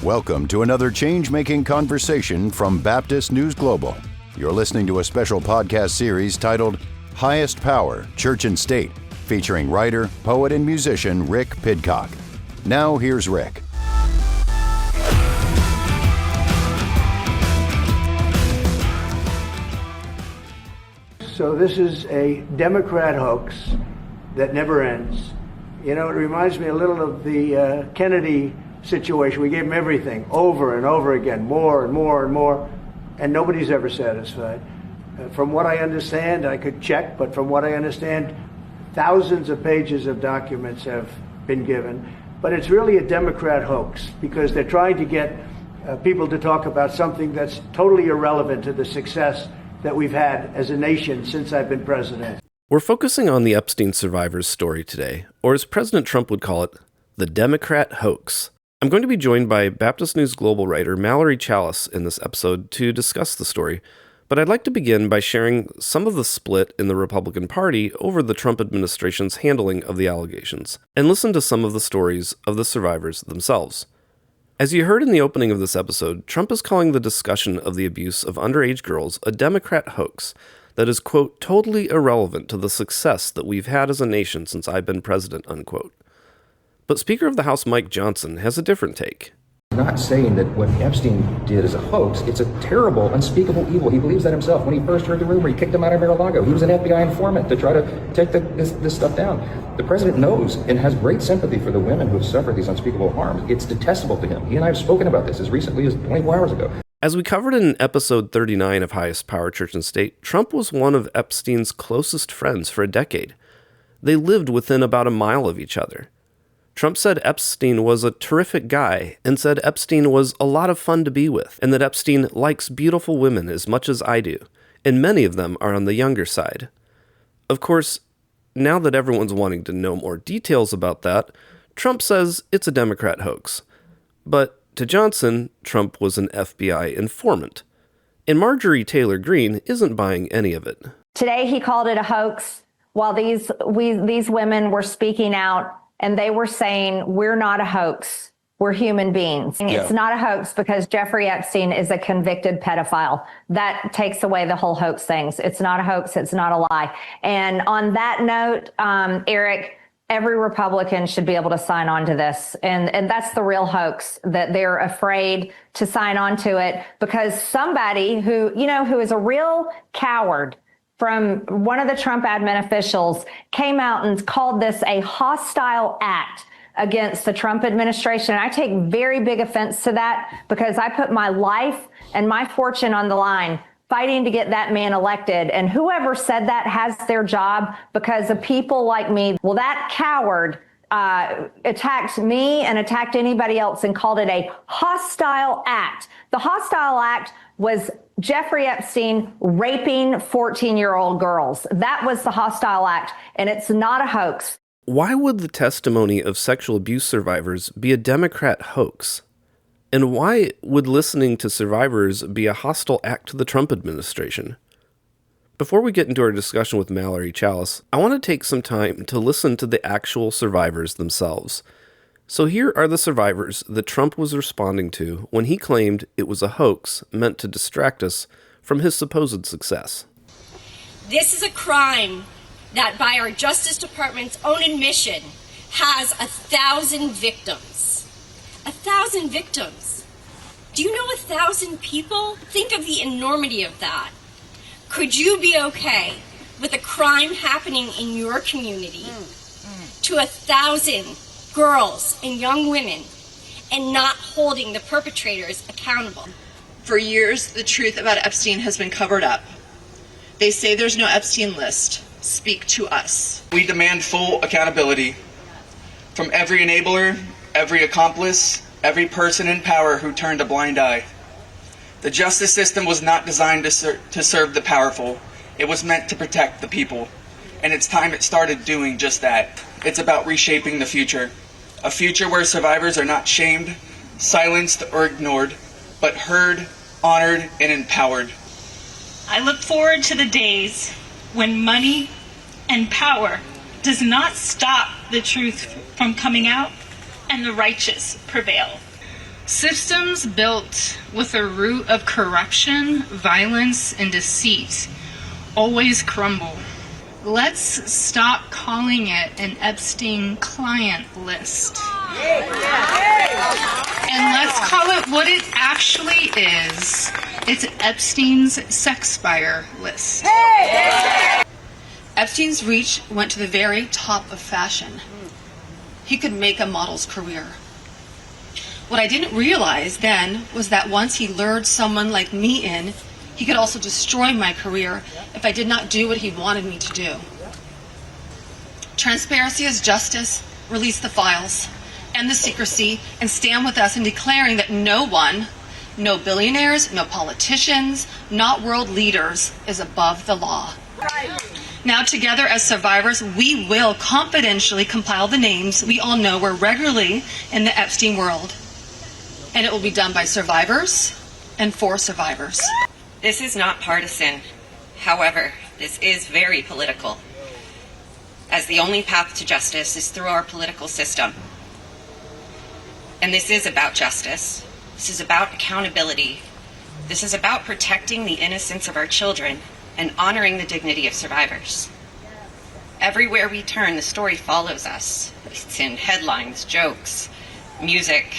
Welcome to another change-making conversation from Baptist News Global. You're listening to a special podcast series titled Highest Power, Church and State, featuring writer, poet, and musician Rick Pidcock. Now here's Rick. So this is a Democrat hoax that never ends. You know, it reminds me a little of the Kennedy situation. We gave him everything over and over again, more and more and more, and nobody's ever satisfied. From what I understand, I could check, but from what I understand, thousands of pages of documents have been given. But it's really a Democrat hoax because they're trying to get people to talk about something that's totally irrelevant to the success that we've had as a nation since I've been president. We're focusing on the Epstein survivors' story today, or as President Trump would call it, the Democrat hoax. I'm going to be joined by Baptist News Global writer Mallory Challis in this episode to discuss the story, but I'd like to begin by sharing some of the split in the Republican Party over the Trump administration's handling of the allegations, and listen to some of the stories of the survivors themselves. As you heard in the opening of this episode, Trump is calling the discussion of the abuse of underage girls a Democrat hoax that is, quote, totally irrelevant to the success that we've had as a nation since I've been president, unquote. But Speaker of the House Mike Johnson has a different take. I'm not saying that what Epstein did is a hoax. It's a terrible, unspeakable evil. He believes that himself. When he first heard the rumor, he kicked him out of Mar-a-Lago. He was an FBI informant to try to take this stuff down. The president knows and has great sympathy for the women who have suffered these unspeakable harms. It's detestable to him. He and I have spoken about this as recently as 24 hours ago. As we covered in episode 39 of Highest Power, Church and State, Trump was one of Epstein's closest friends for a decade. They lived within about a mile of each other. Trump said Epstein was a terrific guy and said Epstein was a lot of fun to be with and that Epstein likes beautiful women as much as I do, and many of them are on the younger side. Of course, now that everyone's wanting to know more details about that, Trump says it's a Democrat hoax. But to Johnson, Trump was an FBI informant. And Marjorie Taylor Greene isn't buying any of it. Today he called it a hoax while these women were speaking out. And they were saying, we're not a hoax. We're human beings. Yeah. It's not a hoax because Jeffrey Epstein is a convicted pedophile. That takes away the whole hoax things. It's not a hoax. It's not a lie. And on that note, Eric, every Republican should be able to sign on to this. And that's the real hoax, that they're afraid to sign on to it because somebody who is a real coward from one of the Trump admin officials came out and called this a hostile act against the Trump administration. And I take very big offense to that because I put my life and my fortune on the line fighting to get that man elected. And whoever said that has their job because of people like me. Well, that coward attacked me and attacked anybody else and called it a hostile act. The hostile act was Jeffrey Epstein raping 14-year-old girls. That was the hostile act, and it's not a hoax. Why would the testimony of sexual abuse survivors be a Democrat hoax? And why would listening to survivors be a hostile act to the Trump administration? Before we get into our discussion with Mallory Challis, I want to take some time to listen to the actual survivors themselves. So here are the survivors that Trump was responding to when he claimed it was a hoax meant to distract us from his supposed success. This is a crime that, by our Justice Department's own admission, has 1,000 victims. 1,000 victims. Do you know 1,000 people? Think of the enormity of that. Could you be okay with a crime happening in your community to 1,000 girls and young women and not holding the perpetrators accountable? For years, the truth about Epstein has been covered up. They say there's no Epstein list. Speak to us. We demand full accountability from every enabler, every accomplice, every person in power who turned a blind eye. The justice system was not designed to serve the powerful. It was meant to protect the people. And it's time it started doing just that. It's about reshaping the future. A future where survivors are not shamed, silenced, or ignored, but heard, honored, and empowered. I look forward to the days when money and power does not stop the truth from coming out and the righteous prevail. Systems built with a root of corruption, violence, and deceit always crumble. Let's stop calling it an Epstein client list. And let's call it what it actually is. It's Epstein's sex buyer list. Epstein's reach went to the very top of fashion. He could make a model's career. What I didn't realize then was that once he lured someone like me in, he could also destroy my career if I did not do what he wanted me to do. Transparency is justice. Release the files, end the secrecy, and stand with us in declaring that no one, no billionaires, no politicians, not world leaders, is above the law. Now together as survivors, we will confidentially compile the names we all know were regularly in the Epstein world. And it will be done by survivors and for survivors. This is not partisan. However, this is very political, as the only path to justice is through our political system. And this is about justice. This is about accountability. This is about protecting the innocence of our children and honoring the dignity of survivors. Everywhere we turn, the story follows us. It's in headlines, jokes, music,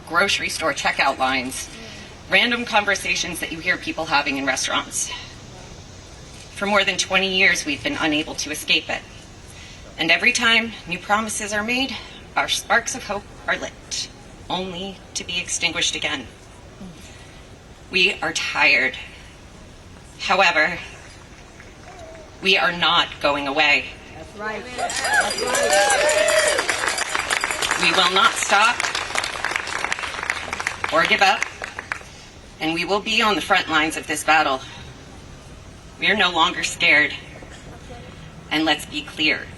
grocery store checkout lines, random conversations that you hear people having in restaurants. For more than 20 years, we've been unable to escape it. And every time new promises are made, our sparks of hope are lit, only to be extinguished again. We are tired. However, we are not going away. That's right. That's right. We will not stop or give up, and we will be on the front lines of this battle. We are no longer scared. And let's be clear,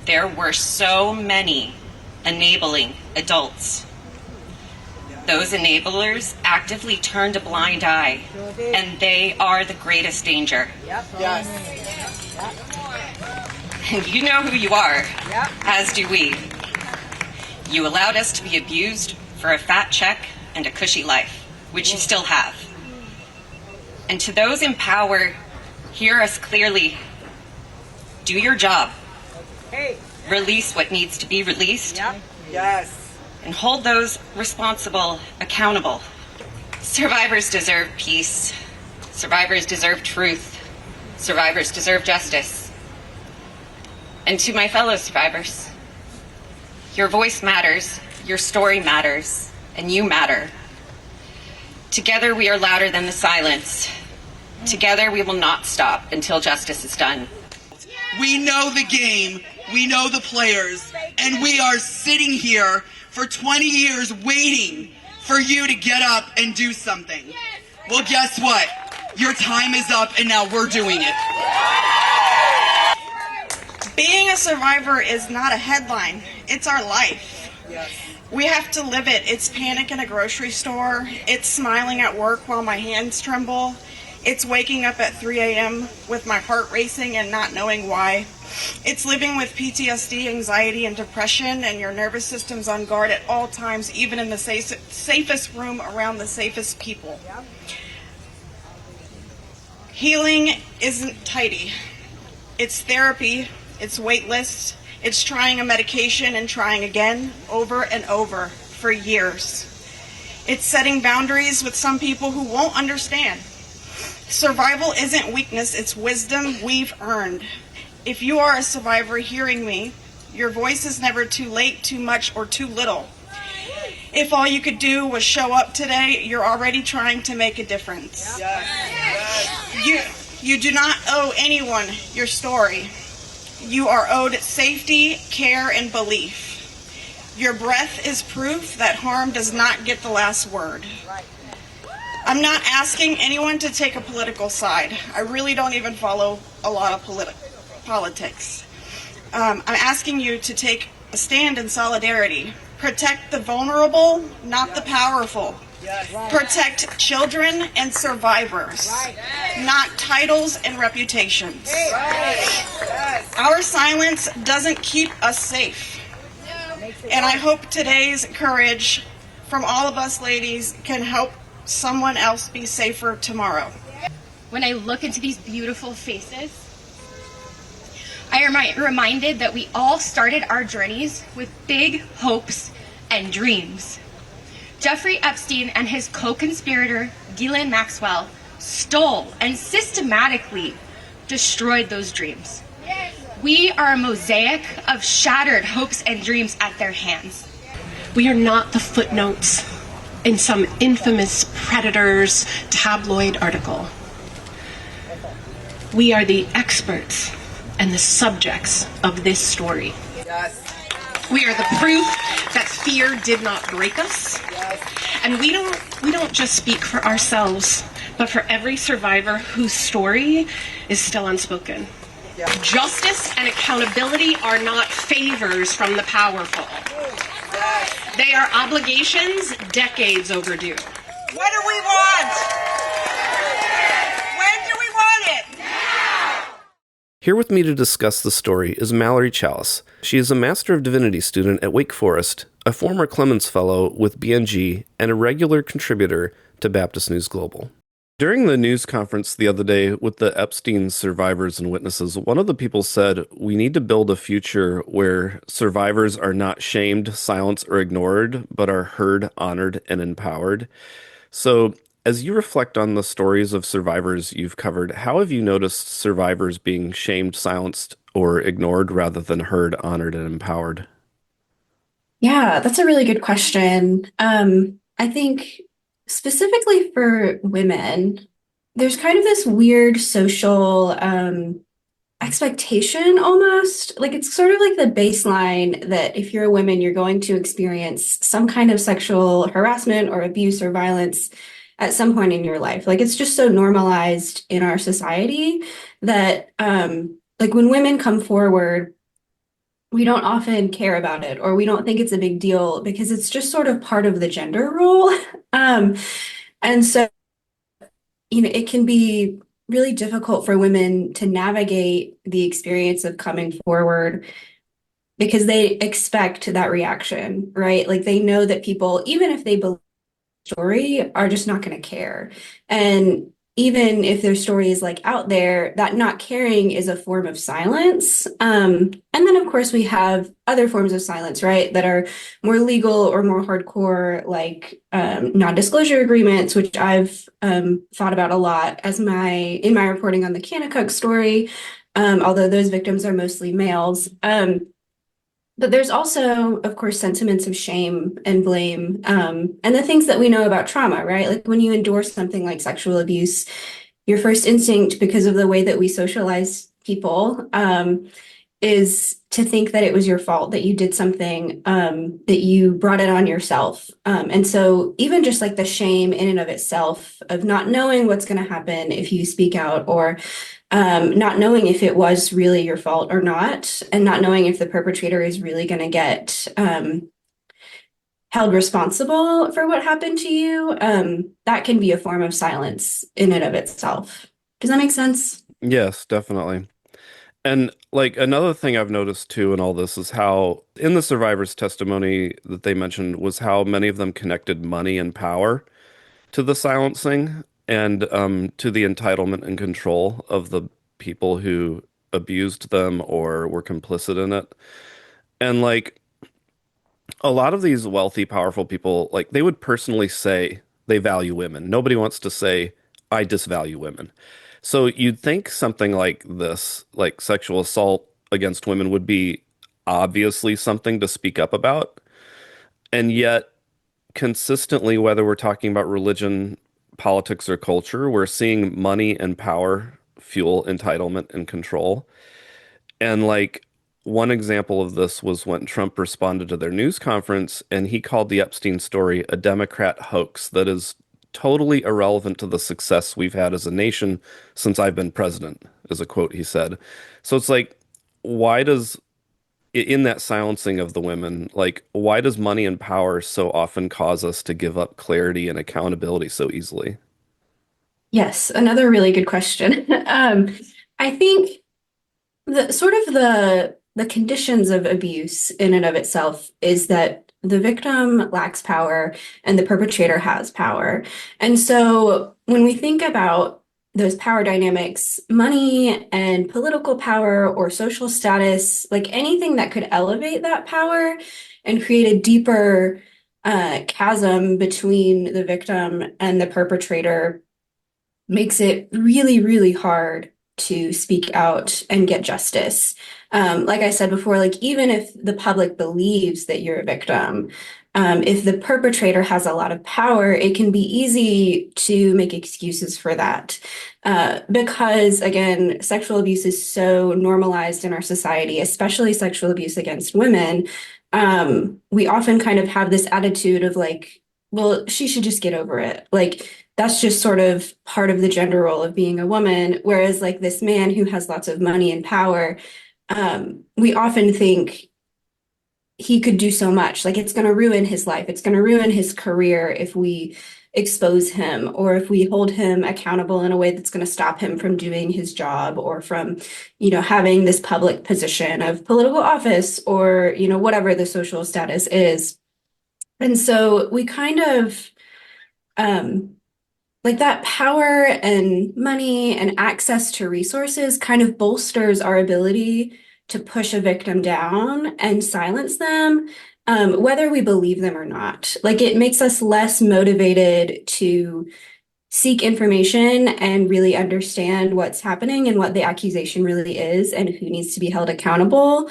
there were so many enabling adults. Those enablers actively turned a blind eye, and they are the greatest danger. Yep. Yes. And you know who you are, as do we. You allowed us to be abused for a fat check and a cushy life, which you still have. And to those in power, hear us clearly. Do your job. Release what needs to be released. Yes. And hold those responsible accountable. Survivors deserve peace. Survivors deserve truth. Survivors deserve justice. And to my fellow survivors, your voice matters, your story matters, and you matter. Together we are louder than the silence. Together we will not stop until justice is done. We know the game, we know the players, and we are sitting here for 20 years waiting for you to get up and do something. Well, guess what? Your time is up and now we're doing it. Being a survivor is not a headline, it's our life. We have to live it. It's panic in a grocery store. It's smiling at work while my hands tremble. It's waking up at 3 a.m. with my heart racing and not knowing why. It's living with PTSD, anxiety, and depression, and your nervous system's on guard at all times, even in the safest room around the safest people. Healing isn't tidy. It's therapy. It's wait lists. It's trying a medication and trying again, over and over, for years. It's setting boundaries with some people who won't understand. Survival isn't weakness, it's wisdom we've earned. If you are a survivor hearing me, your voice is never too late, too much, or too little. If all you could do was show up today, you're already trying to make a difference. You do not owe anyone your story. You are owed safety, care, and belief. Your breath is proof that harm does not get the last word. I'm not asking anyone to take a political side. I really don't even follow a lot of politics. I'm asking you to take a stand in solidarity. Protect the vulnerable, not the powerful. Protect children and survivors, not titles and reputations. Our silence doesn't keep us safe. And I hope today's courage from all of us ladies can help someone else be safer tomorrow. When I look into these beautiful faces, I am reminded that we all started our journeys with big hopes and dreams. Jeffrey Epstein and his co-conspirator, Ghislaine Maxwell, stole and systematically destroyed those dreams. We are a mosaic of shattered hopes and dreams at their hands. We are not the footnotes in some infamous predator's tabloid article. We are the experts and the subjects of this story. Yes. We are the proof that fear did not break us. Yes. And we don't just speak for ourselves, but for every survivor whose story is still unspoken. Yes. Justice and accountability are not favors from the powerful. Yes. They are obligations decades overdue. What do we want? When do we want it? Here with me to discuss the story is Mallory Challis. She is a Master of Divinity student at Wake Forest, a former Clemens Fellow with BNG, and a regular contributor to Baptist News Global. During the news conference the other day with the Epstein survivors and witnesses, one of the people said, "We need to build a future where survivors are not shamed, silenced, or ignored, but are heard, honored, and empowered." So, as you reflect on the stories of survivors you've covered, how have you noticed survivors being shamed, silenced, or ignored rather than heard, honored, and empowered? Yeah, that's a really good question. I think specifically for women, there's kind of this weird social expectation almost. Like it's sort of like the baseline that if you're a woman, you're going to experience some kind of sexual harassment or abuse or violence at some point in your life. Like it's just so normalized in our society that like when women come forward, we don't often care about it or we don't think it's a big deal because it's just sort of part of the gender role. And so, it can be really difficult for women to navigate the experience of coming forward because they expect that reaction, right? Like they know that people, even if they believe story, are just not going to care. And even if their story is like out there, that not caring is a form of silence. And then of course we have other forms of silence, right, that are more legal or more hardcore, like non-disclosure agreements, which I've thought about a lot in my reporting on the Kanakuk story, although those victims are mostly males. But there's also, of course, sentiments of shame and blame, and the things that we know about trauma, right? Like when you endure something like sexual abuse, your first instinct, because of the way that we socialize people, is to think that it was your fault, that you did something, that you brought it on yourself. And so even just like the shame in and of itself of not knowing what's going to happen if you speak out, or not knowing if it was really your fault or not, and not knowing if the perpetrator is really going to get held responsible for what happened to you, that can be a form of silence in and of itself. Does that make sense? Yes, definitely. And like another thing I've noticed too in all this is how in the survivors' testimony that they mentioned was how many of them connected money and power to the silencing and to the entitlement and control of the people who abused them or were complicit in it. And like a lot of these wealthy, powerful people, like they would personally say they value women. Nobody wants to say, I disvalue women. So you'd think something like this, like sexual assault against women, would be obviously something to speak up about. And yet, consistently, whether we're talking about religion, politics, or culture, we're seeing money and power fuel entitlement and control. And like one example of this was when Trump responded to their news conference and he called the Epstein story a Democrat hoax that is totally irrelevant to the success we've had as a nation since I've been president, is a quote he said. So it's like, why does, in that silencing of the women, like, why does money and power so often cause us to give up clarity and accountability so easily? Yes, another really good question. I think the conditions of abuse in and of itself is that The victim lacks power and the perpetrator has power. And so when we think about those power dynamics, money and political power or social status, like anything that could elevate that power and create a deeper chasm between the victim and the perpetrator makes it really, really hard to speak out and get justice. Like I said before, like even if the public believes that you're a victim, if the perpetrator has a lot of power, it can be easy to make excuses for that. Because again, sexual abuse is so normalized in our society, especially sexual abuse against women. We often kind of have this attitude of like, well, she should just get over it. Like, that's just sort of part of the gender role of being a woman. Whereas like this man who has lots of money and power, we often think he could do so much. Like it's going to ruin his life. It's going to ruin his career if we expose him or if we hold him accountable in a way that's going to stop him from doing his job or from, having this public position of political office or, whatever the social status is. And so we kind of, like that power and money and access to resources kind of bolsters our ability to push a victim down and silence them, whether we believe them or not. Like it makes us less motivated to seek information and really understand what's happening and what the accusation really is and who needs to be held accountable.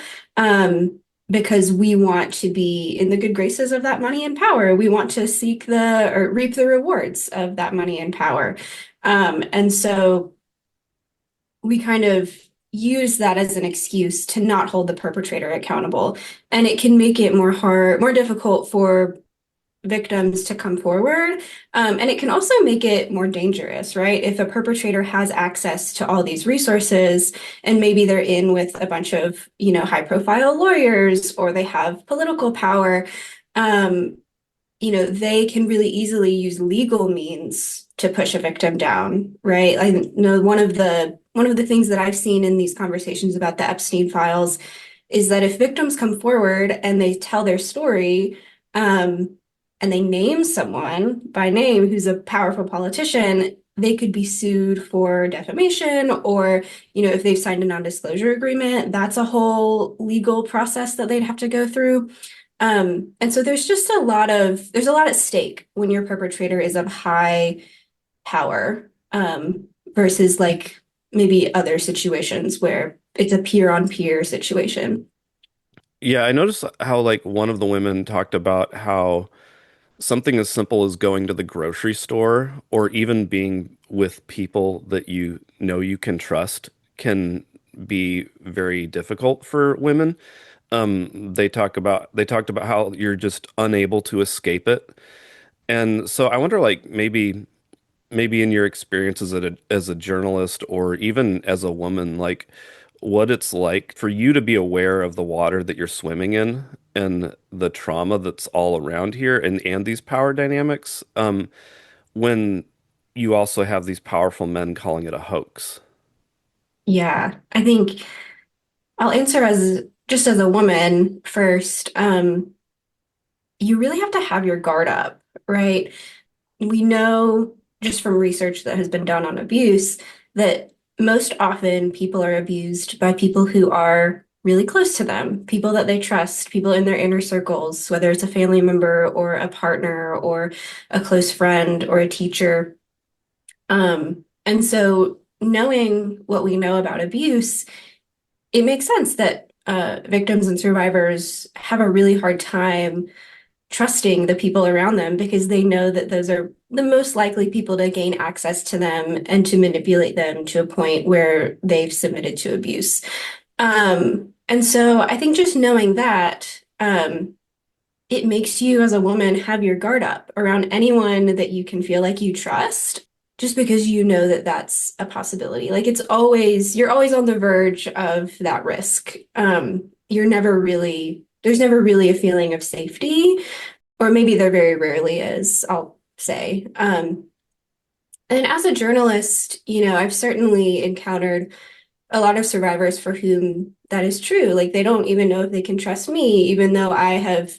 Because we want to be in the good graces of that money and power. We want to reap the rewards of that money and power. And so we kind of use that as an excuse to not hold the perpetrator accountable. And it can make it more difficult for victims to come forward. And it can also make it more dangerous, right? If a perpetrator has access to all these resources and maybe they're in with a bunch of, high profile lawyers or they have political power, they can really easily use legal means to push a victim down, right? I know one of the things that I've seen in these conversations about the Epstein files is that if victims come forward and they tell their story, and they name someone by name who's a powerful politician, they could be sued for defamation or, if they've signed a non-disclosure agreement, that's a whole legal process that they'd have to go through. And so there's a lot at stake when your perpetrator is of high power, versus like maybe other situations where it's a peer-on-peer situation. Yeah, I noticed how like one of the women talked about how something as simple as going to the grocery store or even being with people that you can trust can be very difficult for women. They talked about how you're just unable to escape it. And so I wonder like maybe in your experience as a journalist or even as a woman, like what it's like for you to be aware of the water that you're swimming in and the trauma that's all around here and these power dynamics, when you also have these powerful men calling it a hoax. Yeah, I think I'll answer as a woman first. You really have to have your guard up, right? We know just from research that has been done on abuse that most often people are abused by people who are really close to them, people that they trust, people in their inner circles, whether it's a family member or a partner or a close friend or a teacher. And so knowing what we know about abuse, it makes sense that victims and survivors have a really hard time trusting the people around them because they know that those are the most likely people to gain access to them and to manipulate them to a point where they've submitted to abuse. And so I think just knowing that, it makes you as a woman have your guard up around anyone that you can feel like you trust, just because you know that that's a possibility. Like you're always on the verge of that risk. There's never really a feeling of safety, or maybe there very rarely is, I'll say. And as a journalist, I've certainly encountered a lot of survivors for whom that is true. Like they don't even know if they can trust me, even though I have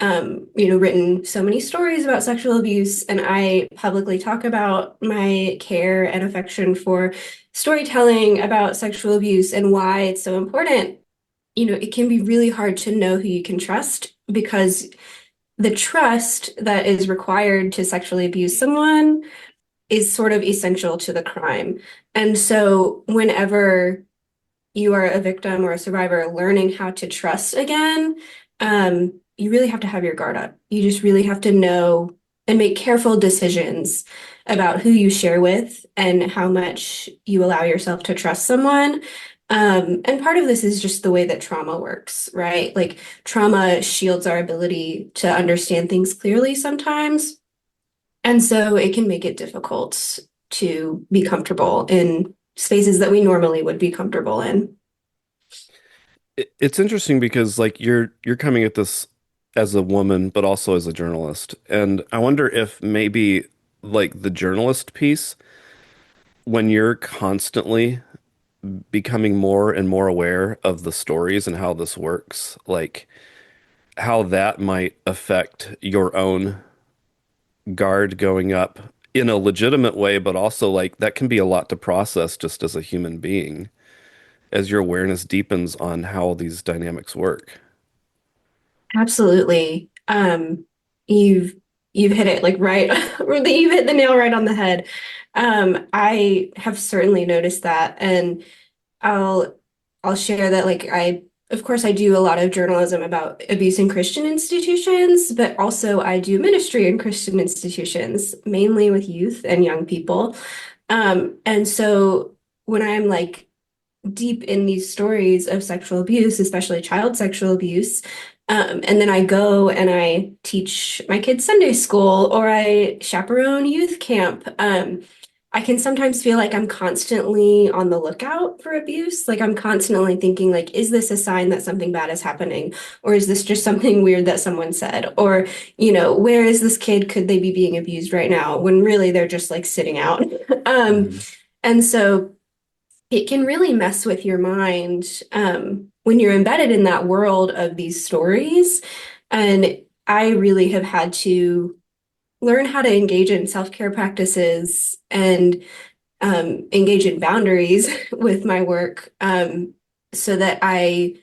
written so many stories about sexual abuse, and I publicly talk about my care and affection for storytelling about sexual abuse and why it's so important. It can be really hard to know who you can trust, because the trust that is required to sexually abuse someone is sort of essential to the crime. And so whenever you are a victim or a survivor learning how to trust again, you really have to have your guard up. You just really have to know and make careful decisions about who you share with and how much you allow yourself to trust someone. And part of this is just the way that trauma works, right? Like, trauma shields our ability to understand things clearly sometimes. And so it can make it difficult to be comfortable in spaces that we normally would be comfortable in. It's interesting because like you're coming at this as a woman, but also as a journalist. And I wonder if maybe like the journalist piece, when you're constantly becoming more and more aware of the stories and how this works, like how that might affect your own guard going up in a legitimate way, but also like that can be a lot to process just as a human being as your awareness deepens on how these dynamics work. Absolutely. You've you've hit it like right, you've hit the nail right on the head. I have certainly noticed that, and I'll I'll share that, like, of course I do a lot of journalism about abuse in Christian institutions, but also I do ministry in Christian institutions, mainly with youth and young people. And so when I'm like deep in these stories of sexual abuse, especially child sexual abuse. And then I go and I teach my kids Sunday school, or I chaperone youth camp. I can sometimes feel like I'm constantly on the lookout for abuse. Like, I'm constantly thinking, like, is this a sign that something bad is happening? Or is this just something weird that someone said? Or, where is this kid? Could they be being abused right now? When really they're just like sitting out. And so it can really mess with your mind when you're embedded in that world of these stories. And I really have had to learn how to engage in self-care practices and engage in boundaries with my work, so that I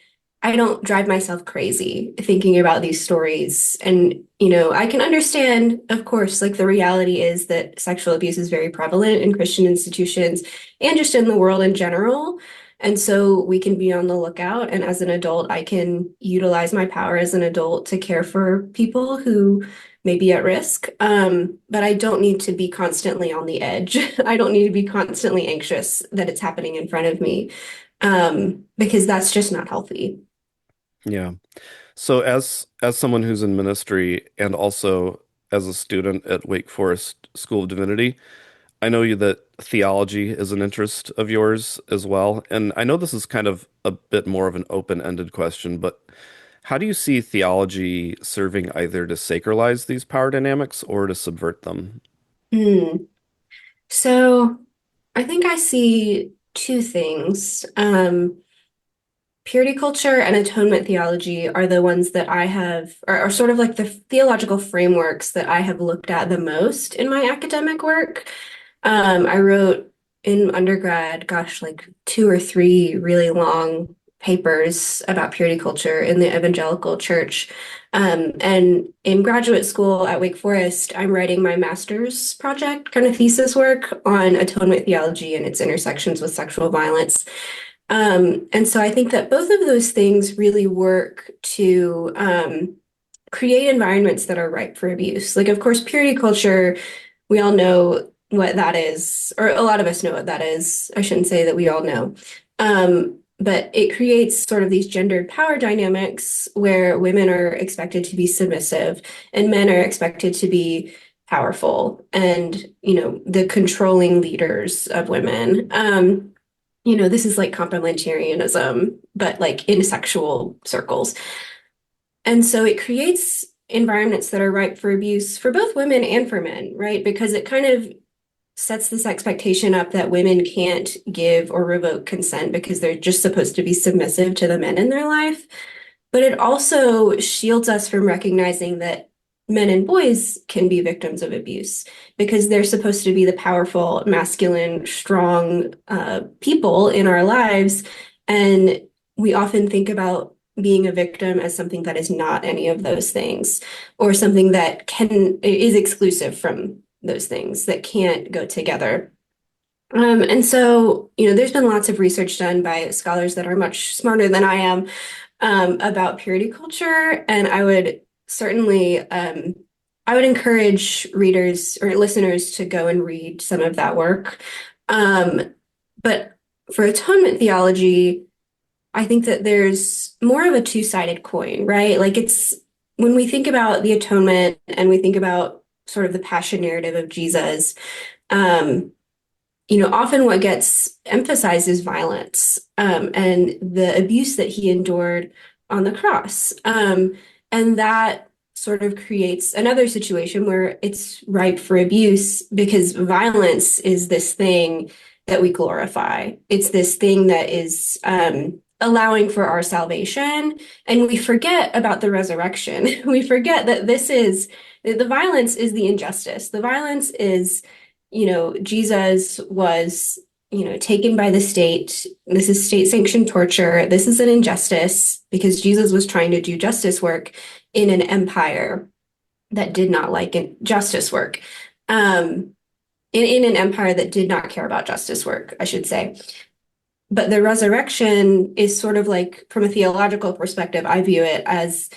don't drive myself crazy thinking about these stories. And, I can understand, of course, like, the reality is that sexual abuse is very prevalent in Christian institutions and just in the world in general. And so we can be on the lookout. And as an adult, I can utilize my power as an adult to care for people who may be at risk. But I don't need to be constantly on the edge. I don't need to be constantly anxious that it's happening in front of me, because that's just not healthy. Yeah. So as someone who's in ministry and also as a student at Wake Forest School of Divinity, I know you that theology is an interest of yours as well. And I know this is kind of a bit more of an open-ended question, but how do you see theology serving either to sacralize these power dynamics or to subvert them? Hmm. So I think I see two things. Purity culture and atonement theology are the ones that are sort of like the theological frameworks that I have looked at the most in my academic work. I wrote in undergrad, gosh, like 2 or 3 really long papers about purity culture in the evangelical church. And in graduate school at Wake Forest, I'm writing my master's project, kind of thesis work on atonement theology and its intersections with sexual violence. And so I think that both of those things really work to create environments that are ripe for abuse. Like, of course, purity culture, we all know what that is, or a lot of us know what that is. I shouldn't say that we all know. But it creates sort of these gendered power dynamics where women are expected to be submissive and men are expected to be powerful and, the controlling leaders of women. This is like complementarianism, but like in sexual circles. And so it creates environments that are ripe for abuse for both women and for men, right? Because it kind of sets this expectation up that women can't give or revoke consent because they're just supposed to be submissive to the men in their life. but it also shields us from recognizing that men and boys can be victims of abuse because they're supposed to be the powerful, masculine, strong people in our lives. And we often think about being a victim as something that is not any of those things, or something that is exclusive from those things, that can't go together. And so, there's been lots of research done by scholars that are much smarter than I am about purity culture, and I would certainly I would encourage readers or listeners to go and read some of that work. But for atonement theology, I think that there's more of a two-sided coin, right? Like, it's when we think about the atonement and we think about sort of the passion narrative of Jesus, often what gets emphasized is violence and the abuse that he endured on the cross. And that sort of creates another situation where it's ripe for abuse because violence is this thing that we glorify. It's this thing that is allowing for our salvation. And we forget about the resurrection. We forget that the violence is the injustice. The violence is, Jesus was, taken by the state. This is state-sanctioned torture. This is an injustice because Jesus was trying to do justice work in an empire that did not like justice work. In an empire that did not care about justice work, I should say. But the resurrection is sort of like, from a theological perspective, I view it as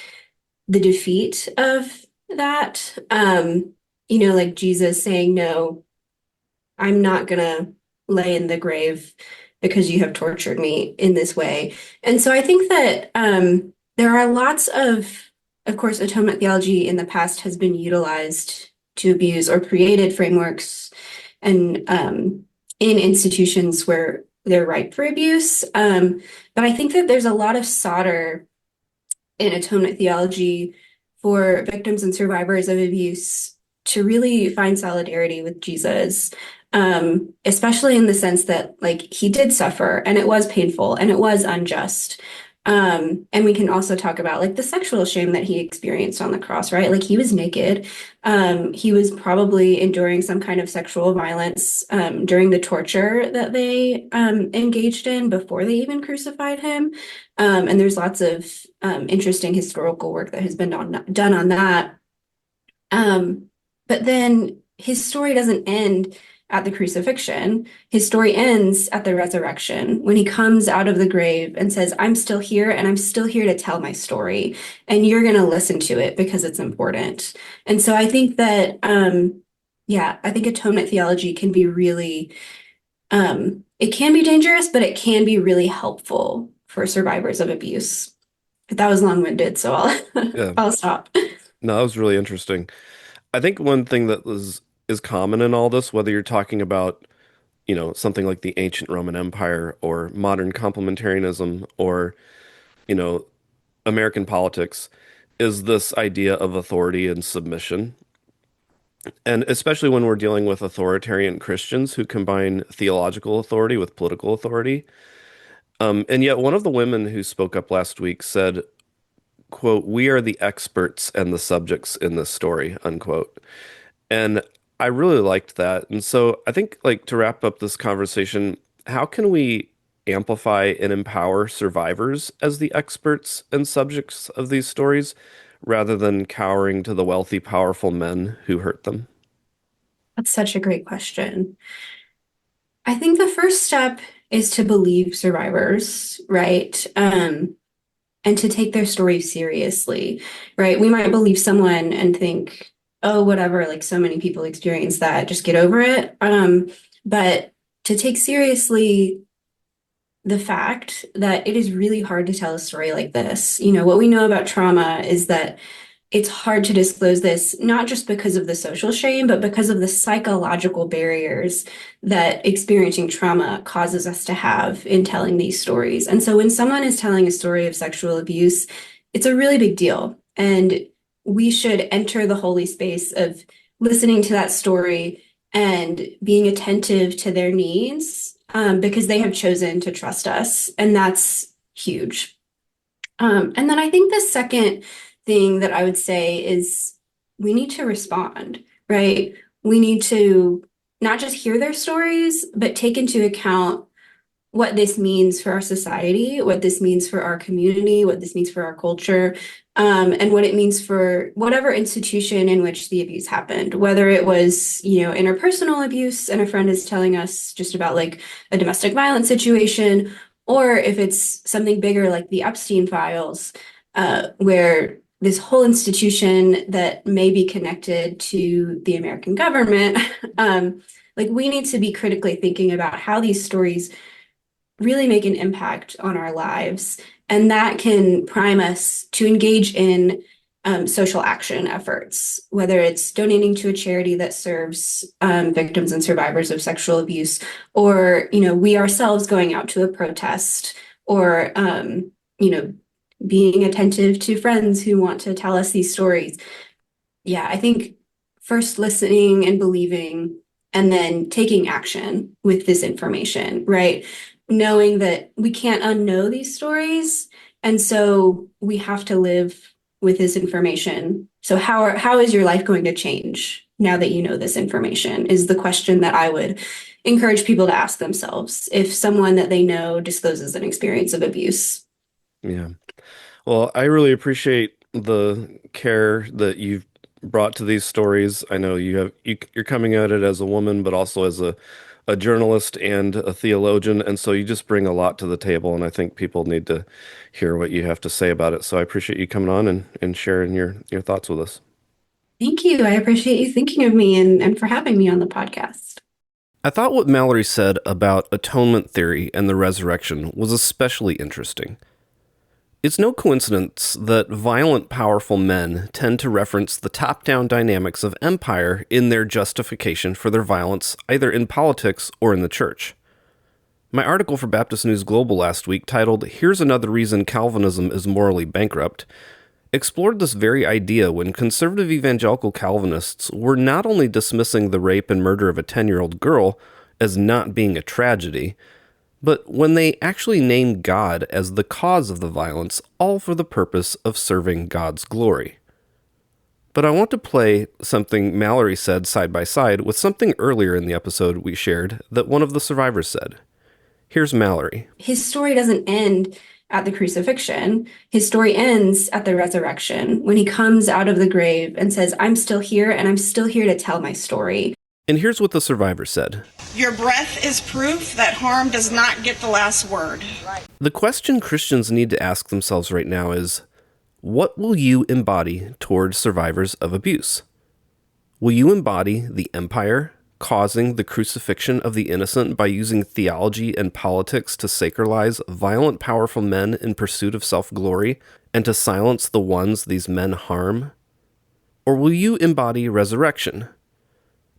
the defeat of that. Like Jesus saying, no, I'm not going to lay in the grave because you have tortured me in this way. And so I think that there are lots of course, atonement theology in the past has been utilized to abuse or created frameworks and in institutions where they're ripe for abuse. But I think that there's a lot of solder in atonement theology for victims and survivors of abuse to really find solidarity with Jesus, especially in the sense that, like, he did suffer and it was painful and it was unjust. And we can also talk about, like, the sexual shame that he experienced on the cross, right? Like, he was naked. He was probably enduring some kind of sexual violence during the torture that they engaged in before they even crucified him. And there's lots of interesting historical work that has been done on that. But then his story doesn't end at the crucifixion. His story ends at the resurrection when he comes out of the grave and says, I'm still here and I'm still here to tell my story. And you're going to listen to it because it's important. And so I think that, I think atonement theology can be really, it can be dangerous, but it can be really helpful for survivors of abuse. But that was long-winded, so I'll stop. No, that was really interesting. I think one thing that is common in all this, whether you're talking about, something like the ancient Roman Empire or modern complementarianism or, American politics, is this idea of authority and submission. And especially when we're dealing with authoritarian Christians who combine theological authority with political authority. And yet one of the women who spoke up last week said, quote, "We are the experts and the subjects in this story," unquote. And I really liked that. And so I think, like, to wrap up this conversation, how can we amplify and empower survivors as the experts and subjects of these stories rather than cowering to the wealthy, powerful men who hurt them? That's such a great question. I think the first step is to believe survivors, right? And to take their story seriously, right? We might believe someone and think, oh, whatever, like, so many people experience that, just get over it. But to take seriously the fact that it is really hard to tell a story like this. What we know about trauma is that it's hard to disclose this, not just because of the social shame, but because of the psychological barriers that experiencing trauma causes us to have in telling these stories. And so when someone is telling a story of sexual abuse, it's a really big deal. And we should enter the holy space of listening to that story and being attentive to their needs because they have chosen to trust us. And that's huge. And then I think the second thing that I would say is we need to respond, right? We need to not just hear their stories, but take into account what this means for our society, what this means for our community, what this means for our culture, and what it means for whatever institution in which the abuse happened, whether it was, interpersonal abuse and a friend is telling us just about like a domestic violence situation, or if it's something bigger like the Epstein files, where this whole institution that may be connected to the American government, like we need to be critically thinking about how these stories really make an impact on our lives. And that can prime us to engage in social action efforts, whether it's donating to a charity that serves victims and survivors of sexual abuse, or, we ourselves going out to a protest, or, being attentive to friends who want to tell us these stories. Yeah, I think first listening and believing, and then taking action with this information, right? Knowing that we can't unknow these stories. And so we have to live with this information. So how is your life going to change now that you know this information is the question that I would encourage people to ask themselves if someone that they know discloses an experience of abuse. Yeah. Well, I really appreciate the care that you've brought to these stories. I know you're coming at it as a woman, but also as a journalist and a theologian, and so you just bring a lot to the table, and I think people need to hear what you have to say about it. So I appreciate you coming on and sharing your thoughts with us. Thank you. I appreciate you thinking of me and for having me on the podcast. I thought what Mallory said about atonement theory and the resurrection was especially interesting. It's no coincidence that violent, powerful men tend to reference the top-down dynamics of empire in their justification for their violence, either in politics or in the church. My article for Baptist News Global last week, titled "Here's Another Reason Calvinism is Morally Bankrupt," explored this very idea when conservative evangelical Calvinists were not only dismissing the rape and murder of a 10-year-old girl as not being a tragedy, but when they actually named God as the cause of the violence, all for the purpose of serving God's glory. But I want to play something Mallory said side by side with something earlier in the episode we shared that one of the survivors said. Here's Mallory. His story doesn't end at the crucifixion. His story ends at the resurrection, when he comes out of the grave and says, I'm still here, and I'm still here to tell my story. And here's what the survivor said. Your breath is proof that harm does not get the last word. The question Christians need to ask themselves right now is, what will you embody toward survivors of abuse? Will you embody the empire causing the crucifixion of the innocent by using theology and politics to sacralize violent, powerful men in pursuit of self-glory and to silence the ones these men harm? Or will you embody resurrection,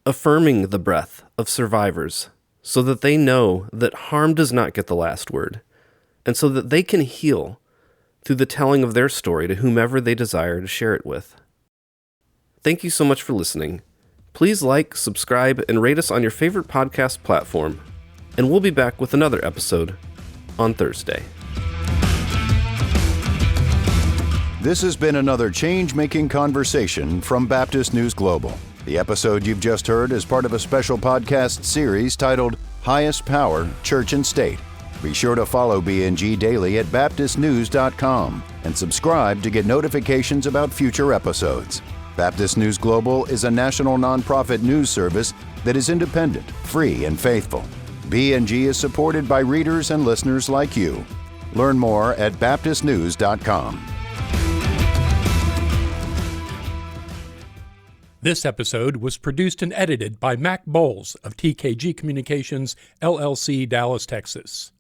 affirming the breath of survivors so that they know that harm does not get the last word, and so that they can heal through the telling of their story to whomever they desire to share it with? Thank you so much for listening. Please like, subscribe, and rate us on your favorite podcast platform, and we'll be back with another episode on Thursday. This has been another change-making conversation from Baptist News Global. The episode you've just heard is part of a special podcast series titled Highest Power, Church and State. Be sure to follow BNG daily at baptistnews.com and subscribe to get notifications about future episodes. Baptist News Global is a national nonprofit news service that is independent, free, and faithful. BNG is supported by readers and listeners like you. Learn more at baptistnews.com. This episode was produced and edited by Mac Bowles of TKG Communications, LLC, Dallas, Texas.